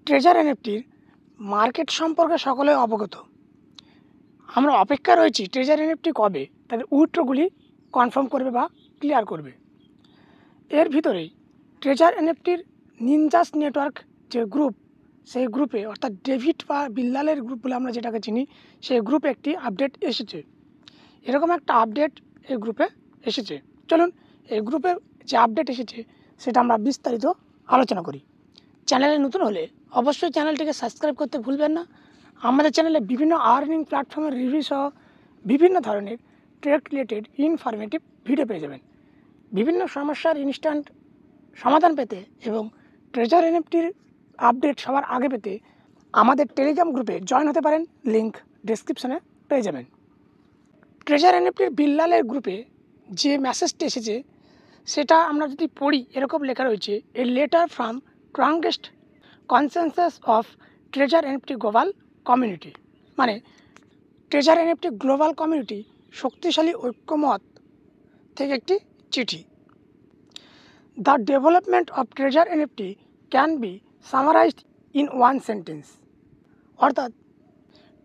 Treasure এনএফটির market সম্পর্কে সকলে অবগত। আমরা অপেক্ষা রয়েছি ট্রেজার এনএফটি কবে তাদের উইথড্রগুলি কনফার্ম করবে বা ক্লিয়ার করবে। এর ভিতরেই ট্রেজার এনএফটির নিনজাস নেটওয়ার্ক যে গ্রুপ, সেই গ্রুপে অর্থাৎ ডেভিড বা বিল্লালের গ্রুপ বলে আমরা যেটাকে চিনি, সেই গ্রুপে একটি আপডেট এসেছে। এরকম একটা আপডেট এই গ্রুপে এসেছে। চলুন এই গ্রুপে যে আপডেট এসেছে সেটা আমরা বিস্তারিত আলোচনা করি। চ্যানেলে নতুন হলে অবশ্যই চ্যানেলটিকে সাবস্ক্রাইব করতে ভুলবেন না। আমাদের চ্যানেলে বিভিন্ন আর্নিং প্ল্যাটফর্মের রিভিউ সহ বিভিন্ন ধরনের ট্রেড রিলেটেড ইনফরমেটিভ ভিডিও পেয়ে যাবেন। বিভিন্ন সমস্যার ইনস্ট্যান্ট সমাধান পেতে এবং ট্রেজার এনএফটির আপডেট সবার আগে পেতে আমাদের টেলিগ্রাম গ্রুপে জয়েন হতে পারেন, লিঙ্ক ডেসক্রিপশনে পেয়ে যাবেন। ট্রেজার এনএফটির বিল্লালের গ্রুপে যে মেসেজটি এসেছে সেটা আমরা যদি পড়ি, এরকম লেখা রয়েছে, a letter from strongest consensus of treasure NFT global community. মানে ট্রেজার এনএফটি গ্লোবাল কমিউনিটি শক্তিশালী ঐক্যমত থেকে একটি চিঠি। The development of treasure NFT can be summarised in one sentence. অর্থাৎ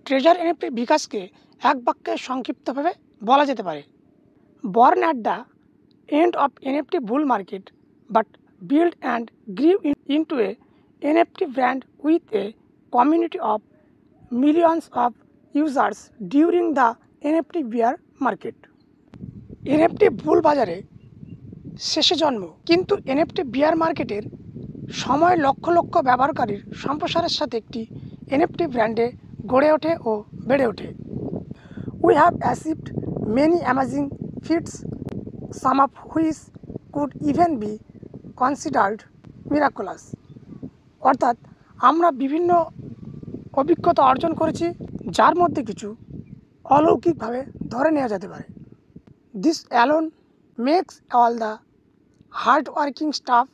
ট্রেজার এনএফটির বিকাশকে এক বাক্যে সংক্ষিপ্তভাবে বলা যেতে পারে। Born at the end of NFT bull market, but built and grew into a NFT brand with a community of millions of users during the NFT bear market. NFT বুল বাজারে শেষে জন্ম, কিন্তু NFT বিয়ার মার্কেটের সময় লক্ষ লক্ষ ব্যবহারকারীর সম্প্রসারের সাথে একটি NFT ব্র্যান্ডে গড়ে ওঠে ও বেড়ে ওঠে। We have achieved many amazing feats, some of which could even be considered miraculous. অর্থাৎ আমরা বিভিন্ন অভিজ্ঞতা অর্জন করেছি, যার মধ্যে কিছু অলৌকিকভাবে ধরে নেওয়া যেতে পারে। This alone makes all the hard working staff,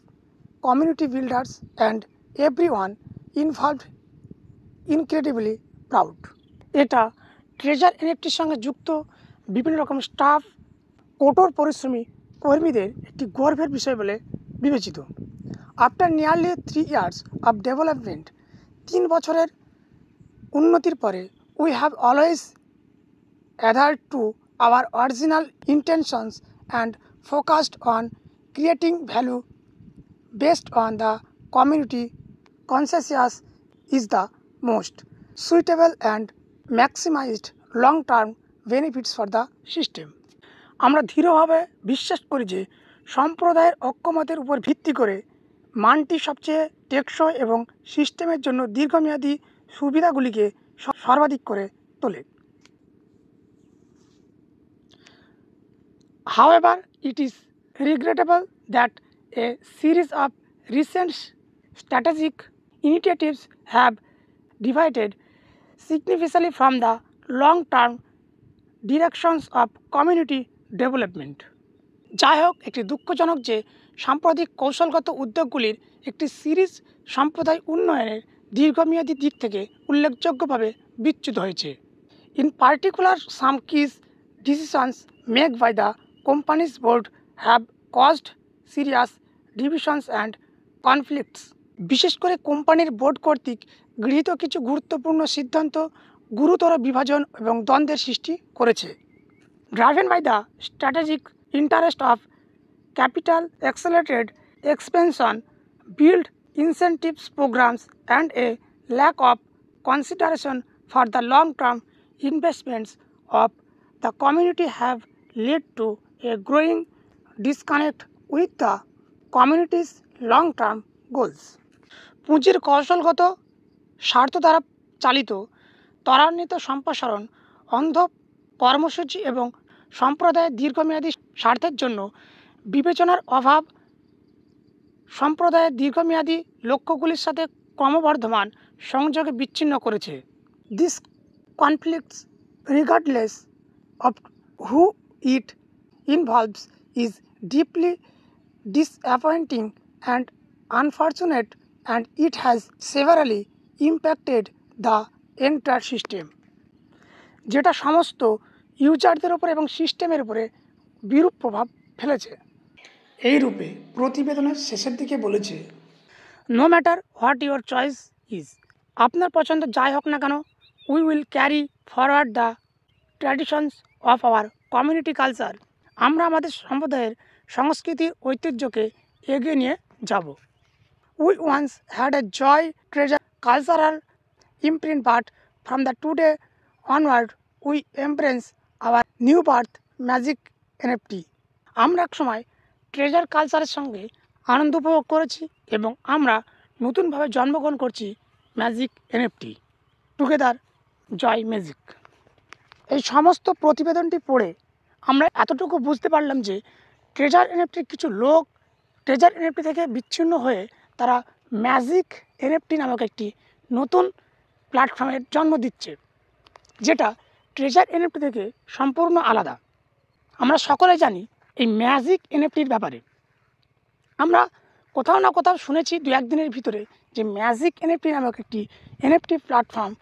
community builders and everyone involved incredibly proud. এটা ট্রেজার এনএফটির সঙ্গে যুক্ত বিভিন্ন রকম স্টাফ, কঠোর পরিশ্রমী কর্মীদের একটি গর্বের বিষয় বলে বিবেচিত। After nearly 3 years of development, 3 বছরের উন্নতির পরে, we have always adhered to our original intentions and focused on creating value based on the community consensus is the most suitable and maximised long term benefits for the system. আমরা দৃঢ়ভাবে বিশ্বাস করি যে সম্প্রদায়ের ঐক্যমতের উপর ভিত্তি করে মানটি সবচেয়ে টেকসই এবং সিস্টেমের জন্য দীর্ঘমেয়াদী সুবিধাগুলিকে সর্বাধিক করে তোলে। However, it is regrettable that a series of recent strategic initiatives have deviated significantly from the long-term directions of community development. যাই হোক, একটি দুঃখজনক যে সাম্প্রতিক কৌশলগত উদ্যোগগুলির একটি সিরিজ সম্প্রদায় উন্নয়নের দীর্ঘমেয়াদী দিক থেকে উল্লেখযোগ্যভাবে বিচ্যুত হয়েছে। In particular some keys decisions make by the company's board have caused serious divisions and conflicts. বিশেষ করে কোম্পানির বোর্ড কর্তৃক গৃহীত কিছু গুরুত্বপূর্ণ সিদ্ধান্ত গুরুতর বিভাজন এবং দ্বন্দ্বের সৃষ্টি করেছে। Driven by the strategic interest of capital, accelerated expansion, build incentives programs, and a lack of consideration for the long-term investments of the community have led to a growing disconnect with the community's long-term goals. পুঁজির কৌশলগত স্বার্থ দ্বারা চালিত ত্বরান্বিত সম্প্রসারণ, অন্ধ কর্মসূচি এবং সম্প্রদায়ের দীর্ঘমেয়াদী স্বার্থের জন্য বিবেচনার অভাব সম্প্রদায়ের দীর্ঘমেয়াদী লক্ষ্যগুলির সাথে ক্রমবর্ধমান সংযোগে বিচ্ছিন্ন করেছে। This conflicts, regardless of who it involves, is deeply disappointing and unfortunate, and it has severely impacted the entire system. যেটা সমস্ত ইউজারদের ওপর এবং সিস্টেমের উপরে বিরূপ প্রভাব ফেলেছে। এই রূপে প্রতিবেদনের শেষের দিকে বলেছে, no matter what your choice, is, আপনার পছন্দ যাই হোক না কেন, we will carry forward the traditions of our community culture, আমরা আমাদের সম্প্রদায়ের সংস্কৃতি ঐতিহ্যকে এগিয়ে নিয়ে যাব। We once had a joy treasure cultural imprint, but from the today onward we embrace our new birth magic NFT. আমরা এক সময় ট্রেজার কালচারের সঙ্গে আনন্দ উপভোগ করেছি এবং আমরা নতুনভাবে জন্মগ্রহণ করছি ম্যাজিক NFT, টুগেদার জয় ম্যাজিক। এই সমস্ত প্রতিবেদনটি পড়ে আমরা এতটুকু বুঝতে পারলাম যে ট্রেজার NFTর কিছু লোক ট্রেজার NFT থেকে বিচ্ছিন্ন হয়ে তারা ম্যাজিক NFT নামক একটি নতুন প্ল্যাটফর্মের জন্ম দিচ্ছে, যেটা ট্রেজার NFT থেকে সম্পূর্ণ আলাদা। আমরা সকলে জানি এই ম্যাজিক NFTর ব্যাপারে। আমরা কোথাও না কোথাও শুনেছি দু একদিনের ভিতরে যে ম্যাজিক NFT নামক একটি NFT প্ল্যাটফর্ম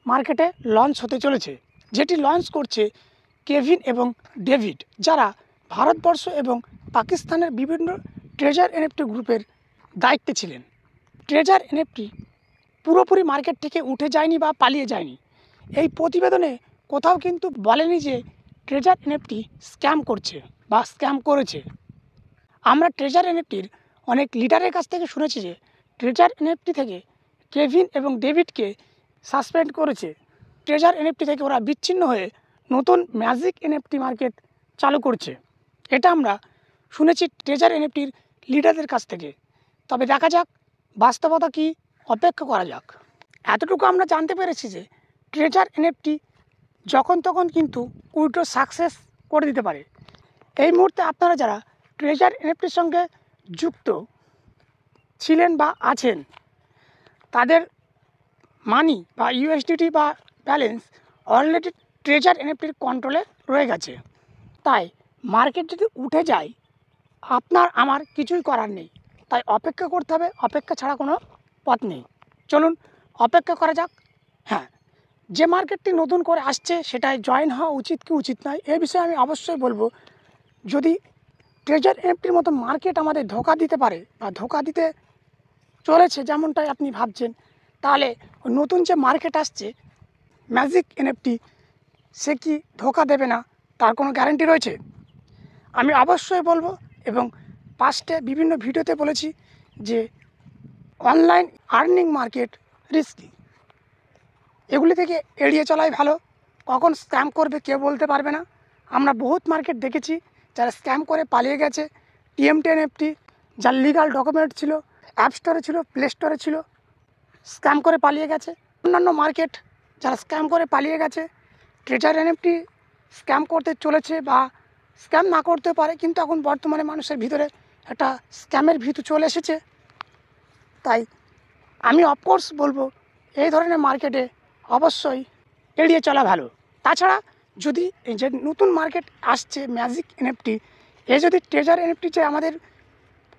মার্কেটে লঞ্চ হতে চলেছে, যেটি লঞ্চ করছে কেভিন এবং ডেভিড, যারা ভারতবর্ষ এবং পাকিস্তানের বিভিন্ন ট্রেজার NFT গ্রুপের দায়িত্বে ছিলেন। ট্রেজার NFT পুরোপুরি মার্কেট থেকে উঠে যায়নি বা পালিয়ে যায়নি। এই প্রতিবেদনে কোথাও কিন্তু বলেনি যে ট্রেজার NFT স্ক্যাম করছে বা স্ক্যাম করেছে। আমরা ট্রেজার NFTর অনেক লিডারের কাছ থেকে শুনেছি যে ট্রেজার NFT থেকে কেভিন এবং ডেভিডকে সাসপেন্ড করেছে। ট্রেজার NFT থেকে ওরা বিচ্ছিন্ন হয়ে নতুন ম্যাজিক NFT মার্কেট চালু করছে, এটা আমরা শুনেছি ট্রেজার NFTর লিডারদের কাছ থেকে। তবে দেখা যাক বাস্তবতা কি, অপেক্ষা করা যাক। এতটুকু আমরা জানতে পেরেছি যে ট্রেজার NFT যখন তখন কিন্তু উইথড্র সাকসেস করে দিতে পারে। এই মুহূর্তে আপনারা যারা ট্রেজার NFTর সঙ্গে যুক্ত ছিলেন বা আছেন, তাদের মানি বা USDT বা ব্যালেন্স অলরেডি ট্রেজার NFTর কন্ট্রোলে রয়ে গেছে। তাই মার্কেট যদি উঠে যায় আপনার আমার কিছুই করার নেই, তাই অপেক্ষা করতে হবে, অপেক্ষা ছাড়া কোনো পথ নেই। চলুন অপেক্ষা করা যাক। হ্যাঁ, যে মার্কেটটি নতুন করে আসছে সেটাই জয়েন হওয়া উচিত কি উচিত নয় এ বিষয়ে আমি অবশ্যই বলবো। যদি ট্রেজার NFTর মতো মার্কেট আমাদের ধোঁকা দিতে পারে বা ধোঁকা দিতে চলেছে যেমনটাই আপনি ভাবছেন, তাহলে নতুন যে মার্কেট আসছে ম্যাজিক NFT, সে কি ধোঁকা দেবে না তার কোনো গ্যারান্টি রয়েছে? আমি অবশ্যই বলবো এবং পাস্টে বিভিন্ন ভিডিওতে বলেছি যে অনলাইন আর্নিং মার্কেট রিস্কি, এগুলি থেকে এড়িয়ে চলাই ভালো। কখন স্ক্যাম করবে কেউ বলতে পারবে না। আমরা বহুত মার্কেট দেখেছি যারা স্ক্যাম করে পালিয়ে গেছে। TMT NFT যার লিগাল ডকুমেন্ট ছিল, অ্যাপ স্টোরে ছিল, প্লে স্টোরে ছিল, স্ক্যাম করে পালিয়ে গেছে। অন্যান্য মার্কেট যারা স্ক্যাম করে পালিয়ে গেছে, ট্রেজার NFT স্ক্যাম করতে চলেছে বা স্ক্যাম না করতে পারে, কিন্তু এখন বর্তমানে মানুষের ভিতরে একটা স্ক্যামের ভীতু চলে এসেছে। তাই আমি অফকোর্স বলবো এই ধরনের মার্কেটে অবশ্যই এড়িয়ে চলা ভালো। তাছাড়া যদি এই যে নতুন মার্কেট আসছে ম্যাজিক NFT, এ যদি ট্রেজার NFT যে আমাদের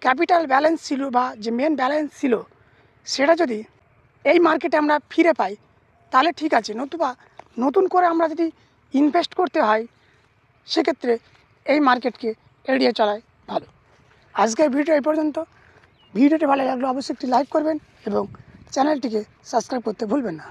ক্যাপিটাল ব্যালেন্স ছিল বা যে মেন ব্যালেন্স ছিল সেটা যদি এই মার্কেটে আমরা ফিরে পাই তাহলে ঠিক আছে, নতুবা নতুন করে আমরা যদি ইনভেস্ট করতে হয় সেক্ষেত্রে এই মার্কেটকে এড়িয়ে চলাই ভালো। আজকের ভিডিও এই পর্যন্ত। ভিডিওটি ভালো লাগলে অবশ্যই একটি লাইক করবেন এবং চ্যানেলটিকে সাবস্ক্রাইব করতে ভুলবেন না।